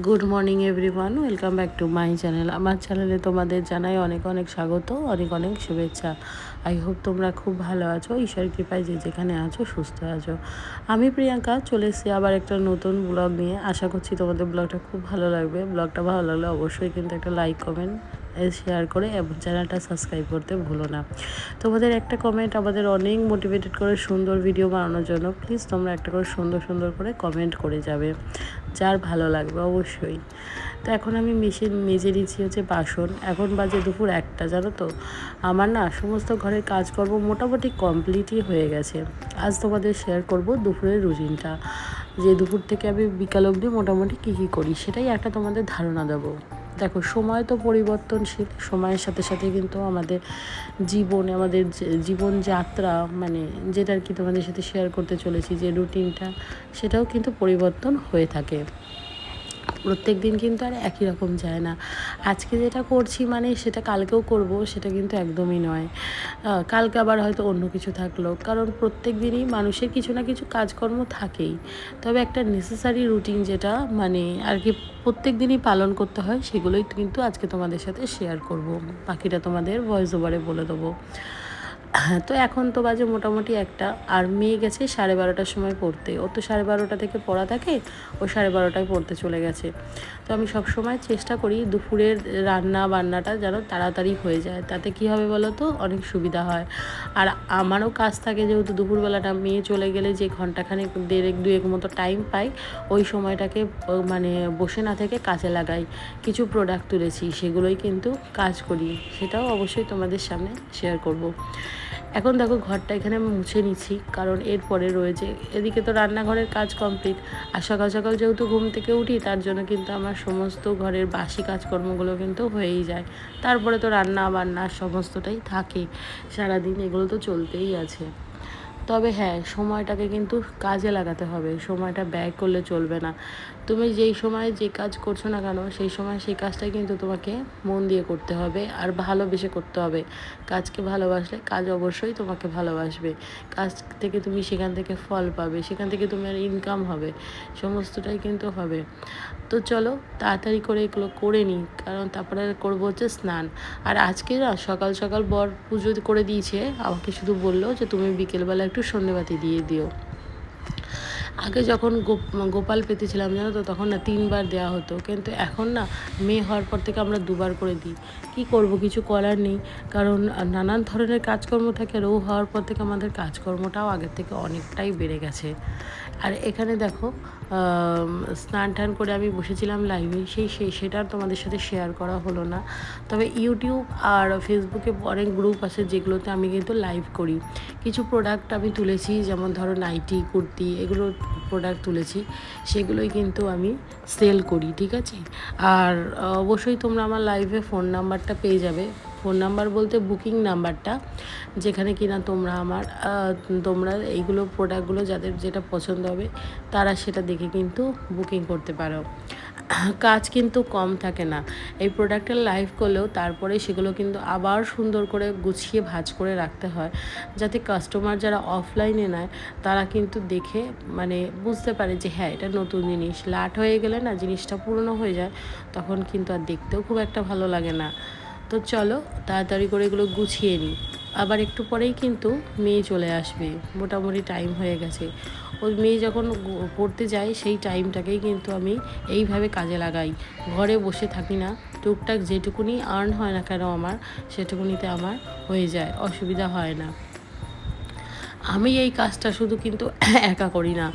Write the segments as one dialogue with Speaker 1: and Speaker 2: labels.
Speaker 1: Good morning everyone, welcome back to my channel. আমার চ্যানেলে তোমাদের জানাই অনেক অনেক স্বাগত, অনেক অনেক শুভেচ্ছা। আই হোপ তোমরা খুব ভালো আছো, ঈশ্বর কৃপায় যে যেখানে আছো সুস্থ আছো। আমি প্রিয়াঙ্কা চলে এসেছি আবার একটা নতুন ব্লগ নিয়ে। আশা করছি তোমাদের ব্লগটা খুব ভালো লাগবে। ব্লগটা ভালো লাগলে অবশ্যই কিন্তু একটা লাইক কমেন্ট শেয়ার করে এবং চ্যানেলটা সাবস্ক্রাইব করতে ভুলো না। তোমাদের একটা কমেন্ট আমাদের অনেক মোটিভেটেড করে সুন্দর ভিডিও বানানোর জন্য। প্লিজ তোমরা একটা করে সুন্দর সুন্দর করে কমেন্ট করে যাবে, যার ভালো লাগবে অবশ্যই। তো এখন আমি মেজে নিচ্ছি হচ্ছে বাসন। এখন বাজে দুপুর 1টা, জানো তো। আমার না সমস্ত ঘরের কাজকর্ম মোটামুটি কমপ্লিটই হয়ে গেছে। আজ তোমাদের শেয়ার করব দুপুরের রুটিনটা, যে দুপুর থেকে আমি বিকাল অবধি মোটামুটি কী কী করি, সেটাই একটা তোমাদের ধারণা দেবো। দেখো, সময় তো পরিবর্তনশীল, সময়ের সাথে সাথে কিন্তু আমাদের জীবন, আমাদের জীবনযাত্রা, মানে যেটা আর কি তোমাদের সাথে শেয়ার করতে চলেছি, যে রুটিনটা, সেটাও কিন্তু পরিবর্তন হয়ে থাকে। প্রত্যেক দিন কিন্তু আর একই রকম যায় না। আজকে যেটা করছি মানে সেটা কালকেও করব, সেটা কিন্তু একদমই নয়। কালকে আবার হয়তো অন্য কিছু থাকলো, কারণ প্রত্যেক দিনই মানুষের কিছু না কিছু কাজকর্ম থাকেই। তবে একটা নেসেসারি রুটিন যেটা মানে আর কি প্রত্যেক দিনই পালন করতে হয়, সেগুলোই কিন্তু আজকে তোমাদের সাথে শেয়ার করব। বাকিটা তোমাদের ভয়েস ওভারে বলে দেবো। তো এখন তো বাজে মোটামুটি 1টা, আর মেয়ে গেছে 12:30টার সময় পড়তে। ও তো 12:30 থেকে পড়া থাকে, ও 12:30টায় পড়তে চলে গেছে। তো আমি সব সময় চেষ্টা করি দুপুরের রান্না বান্নাটা যেন তাড়াতাড়ি হয়ে যায়। তাতে কী হবে বলো তো, অনেক সুবিধা হয়। আর আমারও কাজ থাকে, যেহেতু দুপুরবেলাটা মেয়ে চলে গেলে যে ঘন্টাখানেক 1.5-2 মতো টাইম পাই, ওই সময়টাকে মানে বসে না থেকে কাজে লাগাই। কিছু প্রোডাক্ট তুলেছি, সেগুলোই কিন্তু কাজ করি, সেটাও অবশ্যই তোমাদের সামনে শেয়ার করব। এখন দেখো, ঘরটা এখানে মুছে নিচ্ছি, কারণ এরপরে রয়েছে এদিকে তো রান্নাঘরের কাজ কমপ্লিট। আর সকাল সকাল যেহেতু ঘুম থেকে উঠি, তার জন্য কিন্তু আমার সমস্ত ঘরের বাসি কাজকর্মগুলো কিন্তু হয়েই যায়। তারপরে তো রান্না বান্না সমস্তটাই থাকে, সারাদিন এগুলো তো চলতেই আছে। তবে হ্যাঁ, সময়টাকে কিন্তু কাজে লাগাতে হবে, সময়টা ব্যয় করলে চলবে না। তুমি যেই সময় যে কাজ করছো না কেন, সেই সময় সেই কাজটাই কিন্তু তোমাকে মন দিয়ে করতে হবে, আর ভালোবেসে করতে হবে। কাজকে ভালোবাসলে কাজ অবশ্যই তোমাকে ভালোবাসবে। কাজ থেকে তুমি সেখান থেকে ফল পাবে, সেখান থেকে তোমার ইনকাম হবে, সমস্তটাই কিন্তু হবে। তো চলো তাড়াতাড়ি করে এগুলো করে নিই, কারণ তারপরে করবো হচ্ছে স্নান। আর আজকে না সকাল সকাল বর পুজো করে দিয়েছে, আমাকে শুধু বললো যে তুমি বিকেলবেলা একটু সন্ধ্যেবাতি দিয়ে দিও। আগে যখন গোপাল পেতেছিলাম জানো তো, তখন না 3বার দেওয়া হতো, কিন্তু এখন না মেয়ে হওয়ার পর থেকে আমরা 2বার করে দিই। কি করব, কিছু করার নেই, কারণ নানান ধরনের কাজকর্ম থাকে। আর ও হওয়ার পর থেকে আমাদের কাজকর্মটাও আগের থেকে অনেকটাই বেড়ে গেছে। আর এখানে দেখো, স্নান টান করে আমি বসেছিলাম লাইভে, সেটা আর তোমাদের সাথে শেয়ার করা হলো না। তবে ইউটিউব আর ফেসবুকে অনেক গ্রুপ আছে, যেগুলোতে আমি কিন্তু লাইভ করি। কিছু প্রোডাক্ট আমি তুলেছি, যেমন ধরো নাইটি, কুর্তি, এগুলো প্রোডাক্ট তুলেছি, সেগুলোই কিন্তু আমি সেল করি, ঠিক আছে। আর অবশ্যই তোমরা আমার লাইভে ফোন নাম্বারটা পেয়ে যাবে। ফোন নাম্বার বলতে বুকিং নাম্বারটা, যেখানে কিনা তোমরা এইগুলো প্রোডাক্টগুলো যাদের যেটা পছন্দ হবে, তারা সেটা দেখে কিন্তু বুকিং করতে পারো। কাজ কিন্তু কম থাকে না। এই প্রোডাক্টের লাইভ করলেও তারপরে সেগুলো কিন্তু আবার সুন্দর করে গুছিয়ে ভাঁজ করে রাখতে হয়, যাতে কাস্টমার যারা অফলাইনে নেয়, তারা কিন্তু দেখে মানে বুঝতে পারে যে হ্যাঁ, এটা নতুন জিনিস। লাট হয়ে গেলে না জিনিসটা পুরনো হয়ে যায়, তখন কিন্তু আর দেখতেও খুব একটা ভালো লাগে না। তো চলো তাড়াতাড়ি করে এগুলো গুছিয়ে নিই। আবার একটু পরেই কিন্তু মেয়ে চলে আসবে, মোটামুটি টাইম হয়ে গেছে। ওই মেয়ে যখন পড়তে যায়, সেই টাইমটাকেই কিন্তু আমি এইভাবে কাজে লাগাই। ঘরে বসে থাকি না, টুকটাক যেটুকুনি আর্ন হয় না কেন আমার, সেটুকুনিতে আমার হয়ে যায়, অসুবিধা হয় না। আমি এই কাজটা শুধু কিন্তু একা করি না,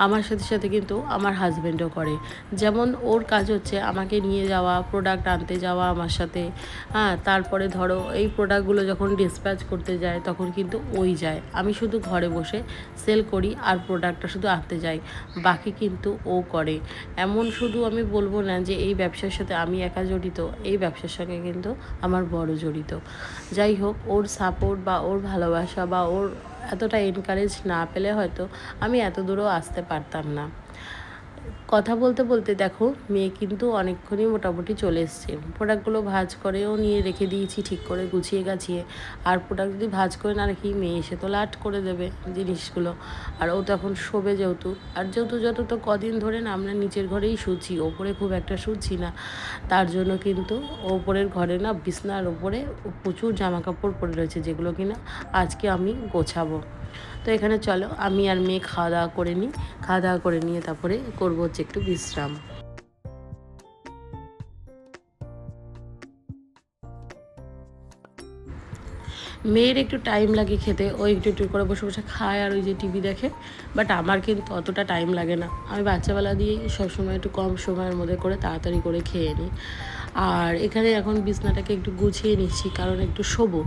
Speaker 1: আমার সাথে সাথে কিন্তু আমার হাজব্যান্ডও করে। যেমন ওর কাজ হচ্ছে আমাকে নিয়ে যাওয়া, প্রোডাক্ট আনতে যাওয়া আমার সাথে। হ্যাঁ, তারপরে ধরো এই প্রোডাক্টগুলো যখন ডিসপ্যাচ করতে যায়, তখন কিন্তু ওই যায়, আমি শুধু ঘরে বসে সেল করি আর প্রোডাক্টটা শুধু আনতে যাই, বাকি কিন্তু ও করে। এমন শুধু আমি বলবো না যে এই ব্যবসার সাথে আমি একা জড়িত, এই ব্যবসার সঙ্গে কিন্তু আমার বড় জড়িত। যাই হোক, ওর সাপোর্ট বা ওর ভালোবাসা বা ওর এতটা এনকারেজ না পেলে হয়তো আমি এত দূরও আসতে পারতাম না। কথা বলতে বলতে দেখো মেয়ে কিন্তু অনেকক্ষণই মোটামুটি চলে এসছে। প্রোডাক্টগুলো ভাঁজ করেও নিয়ে রেখে দিয়েছি ঠিক করে গুছিয়ে গাছিয়ে। আর প্রোডাক্ট যদি ভাঁজ করে না রাখি মেয়ে এসে তো লাট করে দেবে জিনিসগুলো। আর ও তো এখন শোবে যেহেতু, আর যেহেতু যত তো কদিন ধরে না আমরা নিচের ঘরেই শুচ্ছি, ওপরে খুব একটা শুচ্ছি না, তার জন্য কিন্তু ওপরের ঘরে না বিছনার ওপরে প্রচুর জামা কাপড় পরে রয়েছে, যেগুলো কিনা আজকে আমি গোছাবো। তো এখানে চলো আমি আর মেয়ে খাওয়া দাওয়া করে নিই। খাওয়া দাওয়া করে নিয়ে তারপরে করবো হচ্ছে একটু বিশ্রাম। মেয়ের একটু টাইম লাগে খেতে, ও একটু একটু করে বসে বসে খায় আর ওই যে টিভি দেখে। বাট আমার কিন্তু অতটা টাইম লাগে না, আমি বাচ্চাবেলা দিয়েই সবসময় একটু কম সময়ের মধ্যে করে তাড়াতাড়ি করে খেয়ে নিই। আর এখানে এখন বিছনাটাকে একটু গুছিয়ে নিচ্ছি, কারণ একটু শোবো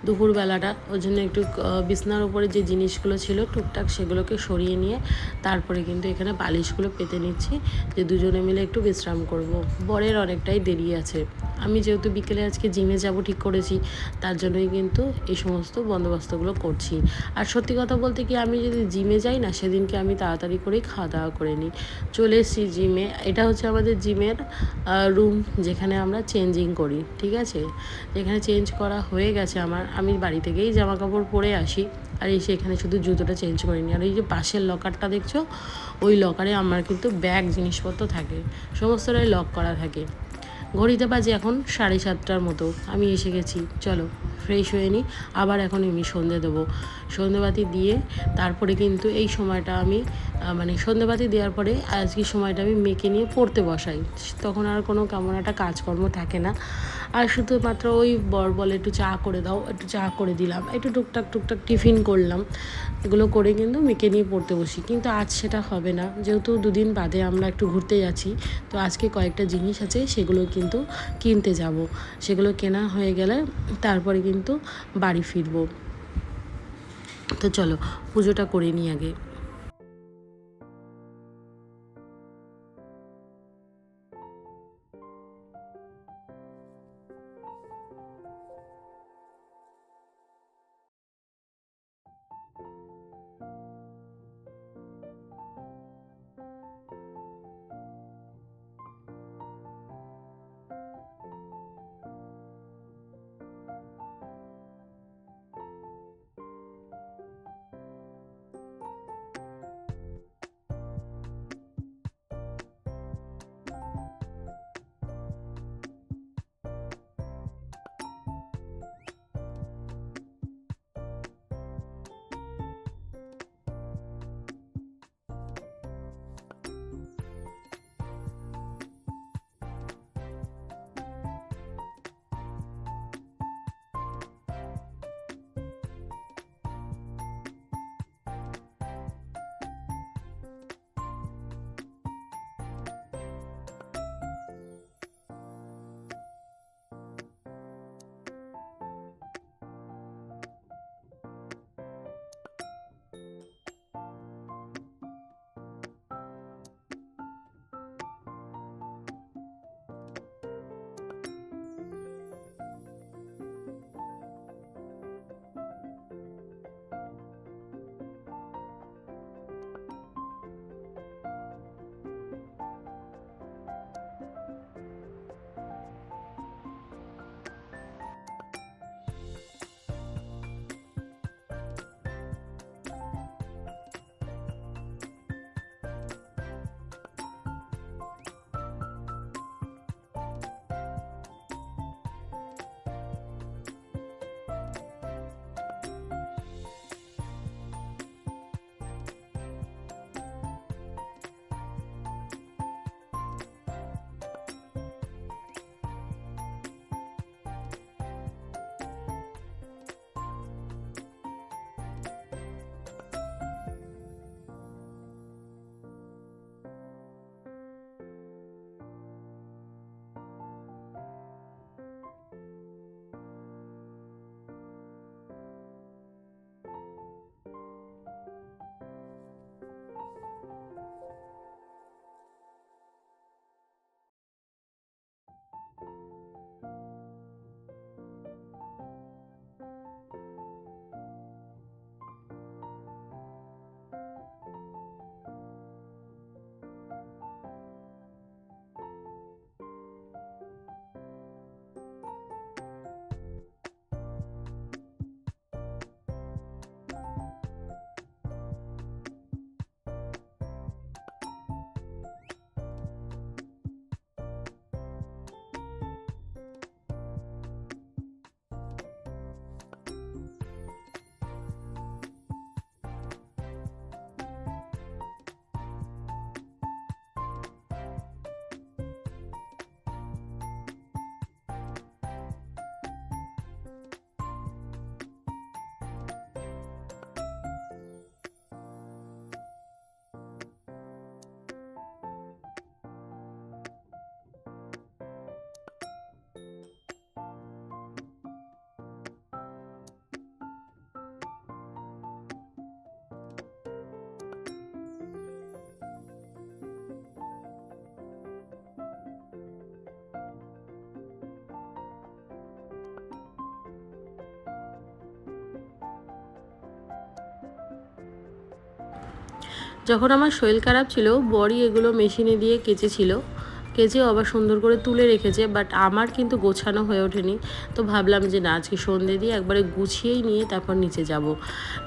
Speaker 1: দুপুরবেলাটা, ওই জন্য একটু বিছনার উপরে যে জিনিসগুলো ছিল টুকটাক সেগুলোকে সরিয়ে নিয়ে তারপরে কিন্তু এখানে বালিশগুলো পেতে নিচ্ছি, যে দুজনে মিলে একটু বিশ্রাম করব। বরের অনেকটাই দেরি আছে, আমি যেহেতু বিকেলে আজকে জিমে যাব ঠিক করেছি, তার জন্যই কিন্তু এই সমস্ত বন্দোবস্তগুলো করছি। আর সত্যি কথা বলতে কি, আমি যদি জিমে যাই না সেদিনকে আমি তাড়াতাড়ি করেই খাওয়া দাওয়া করে নিই, চলে এসেছি জিমে। এটা হচ্ছে আমাদের জিমের রুম, যেখানে আমরা চেঞ্জিং করি, ঠিক আছে। যেখানে চেঞ্জ করা হয়ে গেছে আমার, আমি বাড়ি থেকেই জামা কাপড় পরে আসি, আর এসে এখানে শুধু জুতোটা চেঞ্জ করে নিই। আর এই যে পাশের লকারটা দেখছো, ওই লকারে আমার কিন্তু ব্যাগ জিনিসপত্র থাকে, সমস্তটাই লক করা থাকে। ঘড়িতে বাজে এখন 7:30টার মতো, আমি এসে গেছি। চলো ফ্রেশ হয়ে নিই, আবার এখন আমি সন্ধে দেবো। সন্ধেবাতি দিয়ে তারপরে কিন্তু এই সময়টা আমি মানে সন্ধেবাতি দেওয়ার পরে আজকের সময়টা আমি মেয়েকে নিয়ে পড়তে বসাই। তখন আর কোনো কেমন একটা কাজকর্ম থাকে না, আর শুধুমাত্র ওই বর বলে একটু চা করে দাও, একটু চা করে দিলাম, একটু টুকটাক টুকটাক টিফিন করলাম, এগুলো করে কিন্তু মেয়েকে নিয়ে পড়তে বসি। কিন্তু আজ সেটা হবে না, যেহেতু দুদিন বাদে আমরা একটু ঘুরতে যাচ্ছি, তো আজকে কয়েকটা জিনিস আছে সেগুলো কিন্তু কিনতে যাব। সেগুলো কেনা হয়ে গেলে তারপরে কিন্তু বাড়ি ফিরবো। তো চলো পুজোটা করে নিই আগে। যখন আমার শরীর খারাপ ছিল বড়ি এগুলো মেশিনে দিয়ে কেচেছিল, কেচে আবার সুন্দর করে তুলে রেখেছে, বাট আমার কিন্তু গোছানো হয়ে ওঠেনি। তো ভাবলাম যে না, আজকে সন্ধ্যে দিয়ে একবারে গুছিয়েই নিয়ে তারপর নিচে যাব,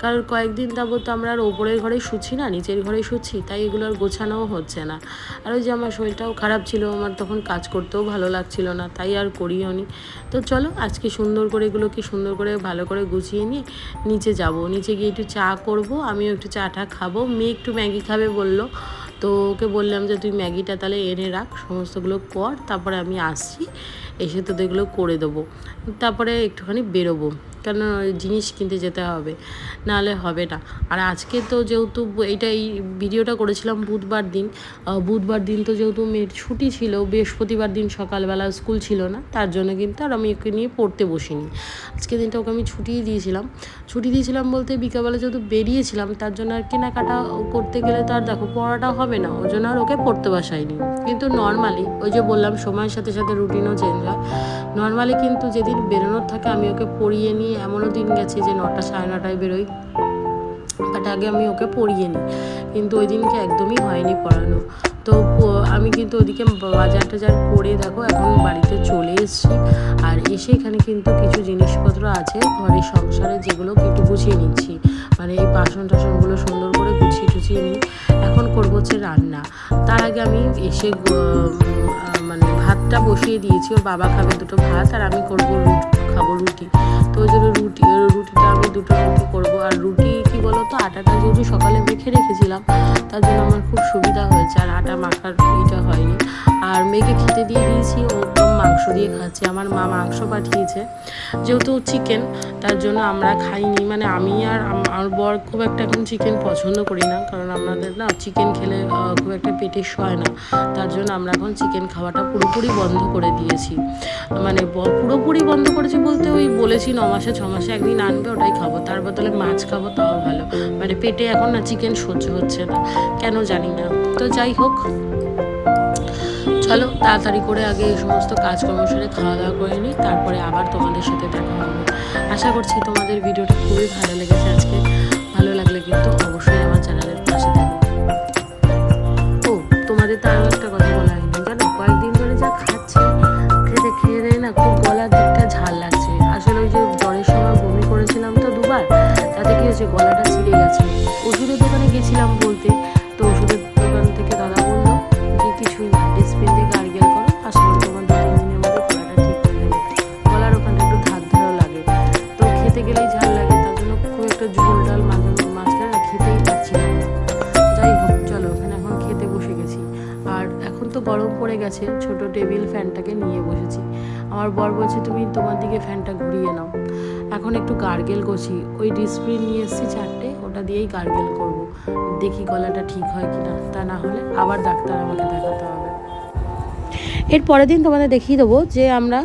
Speaker 1: কারণ কয়েকদিন তারপর তো আমরা আর ওপরের ঘরেই শুচ্ছি না, নিচের ঘরেই শুচ্ছি, তাই এগুলো আর গোছানোও হচ্ছে না। আর ওই যে আমার শরীরটাও খারাপ ছিল, আমার তখন কাজ করতেও ভালো লাগছিল না, তাই আর করিও নি। তো চলো আজকে সুন্দর করে এগুলোকে সুন্দর করে ভালো করে গুছিয়ে নিয়ে নিচে যাব। নিচে গিয়ে একটু চা করব, আমিও একটু চাটা খাবো, মেয়ে একটু ম্যাগি খাবে বললো। তো ওকে বললাম যে তুই ম্যাগিটা তাহলে এনে রাখ, সমস্তগুলো কর, তারপরে আমি আসছি, এসে তোদের এগুলো করে দেবো, তারপরে একটুখানি বেরোবো, কেন জিনিস কিনতে যেতে হবে, নাহলে হবে না। আর আজকে তো যেহেতু এই ভিডিওটা করেছিলাম বুধবার দিন তো যেহেতু মেয়ের ছুটি ছিল, বৃহস্পতিবার দিন সকালবেলা স্কুল ছিল না, তার জন্য কিন্তু আর আমি ওকে নিয়ে পড়তে বসিনি। আজকে দিনটা ওকে আমি ছুটি দিয়েছিলাম বলতে বিকালবেলা যেহেতু বেরিয়েছিলাম, তার জন্য আর কেনাকাটা করতে গেলে তো আর দেখো পড়াটা হবে না, ওই জন্য আর ওকে পড়তে বসাইনি। কিন্তু নর্মালি ওই যে বললাম সময়ের সাথে সাথে রুটিনও চেঞ্জ হয়, নর্মালি কিন্তু যেদিন বেরোনোর থাকে আমি ওকে পড়িয়ে নিই। এমনও দিন গেছে যে 9টা 9:30টায় বেরোই, বাট আগে আমি ওকে পড়িয়ে নিই, কিন্তু ওই দিনকে একদমই হয়নি পড়ানো। তো আমি কিন্তু ওদিকে বাজার টাজার করে দেখো এখন বাড়িতে চলে এসেছি। আর এসে এখানে কিন্তু কিছু জিনিসপত্র আছে ঘরের সংসারে, যেগুলো একটু গুছিয়ে নিচ্ছি, মানে এই বাসন টাসনগুলো সুন্দর করে গুছিয়ে নিই। এখন করবো হচ্ছে রান্না। তার আগে আমি এসে মানে ভাতটা বসিয়ে দিয়েছি, ওর বাবা খাবে 2টো ভাত আর আমি খাবো রুটি। তো ওই জন্য রুটিটা আমি 2টো রুটি করবো। আর রুটি কি বলো তো, আটাটা যেহেতু সকালে মেখে রেখেছিলাম, তার জন্য আমার খুব সুবিধা হয়েছে, আর আটা মাখার এটা হয়নি। আর মেয়েকে খেতে দিয়ে দিয়েছি, ও মাংস দিয়ে খাচ্ছে, আমার মা মাংস পাঠিয়েছে, যেহেতু চিকেন, তার জন্য আমরা খাইনি, মানে আমি আর আমার বর খুব একটা এখন চিকেন পছন্দ করি না, কারণ আমাদের না চিকেন খেলে খুব একটা পেটে সয় না, তার জন্য আমরা এখন চিকেন খাওয়াটা পুরোপুরি বন্ধ করে দিয়েছি। মানে পুরোপুরি বন্ধ করেছি বলতে ওই বলেছি 9 মাসে 6 মাসে একদিন আনবে, ওটাই খাবো, তার বদলে মাছ খাবো, তাও ভালো। মানে পেটে এখন না চিকেন সহ্য হচ্ছে না, কেন জানি না। তো যাই হোক, চলো তাড়াতাড়ি করে আগে এই সমস্ত কাজকর্ম সেরে খাওয়া দাওয়া করে নিই, তারপরে আবার তোমাদের সাথে দেখা হবে। আশা করছি তোমাদের ভিডিওটা খুবই ভালো লেগেছে আজকে। ভালো লাগলে কিন্তু অবশ্যই আমার চ্যানেলের পাশে থাকবে। ও, তোমাদের তো আরও একটা কথা বলা হয়নি, জানো কয়েকদিন ধরে যা খাচ্ছি, খেয়ে না খুব গলার দিকটা ঝাল লাগছে। আসলে ওই যে জ্বরের সময় বমি করেছিলাম তো 2বার, তাতে কি হয়েছে, গলাটা ছিঁড়ে গেছে। ওষুধের দোকানে গেছিলাম বলতে, তো ওষুধের দোকান থেকে দাদা বললো যে কিছুই না, ডিসপ্লিন দিয়ে গার্গেল করো, আশা করি তোমার 2-3 দিনের মধ্যে গলাটা ঠিক হয়ে যাবে। গলার ওখানটা একটু ধার লাগে, তো খেতে গেলেই ঝাল লাগে, তার জন্য খুব একটা ঝোল ডাল মাঝখানে না খেতেই পাচ্ছিলাম না। যাই হোক, চলো ওখানে এখন খেতে বসে গেছি। আর এখন তো গরম পড়ে গেছে, ছোট টেবিল ফ্যানটাকে নিয়ে বসেছি। আমার বর বলছে তুমি তোমার দিকে ফ্যানটা ঘুরিয়ে নাও। এখন একটু গার্গেল করছি, ওই ডিসপ্লিন নিয়ে এসেছি 4টে, ওটা দিয়েই গার্গেল করব, দেখি গলাটা ঠিক হয় কিনা, তা না হলে আবার ডাক্তার আমাকে দেখাতে হবে। এর পরের দিন তোমাদের দেখিয়ে দেবো যে আমরা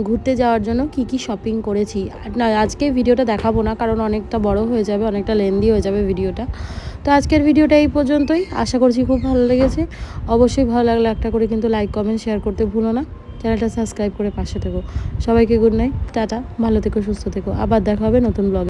Speaker 1: ঘুরতে যাওয়ার জন্য কি শপিং করেছি। না, আজকে ভিডিওটা দেখাবো না, কারণ অনেকটা বড় হয়ে যাবে, অনেকটা লেন্দি হয়ে যাবে ভিডিওটা। তো আজকের ভিডিওটা এই পর্যন্তই, আশা করছি খুব ভালো লেগেছে। অবশ্যই ভালো লাগলে একটা করে কিন্তু লাইক কমেন্ট শেয়ার করতে ভুলো না, চ্যানেলটা সাবস্ক্রাইব করে পাশে থেকো। সবাইকে গুড নাইট, টাটা, ভালো থেকো, সুস্থ থেকো, আবার দেখা হবে নতুন ব্লগে।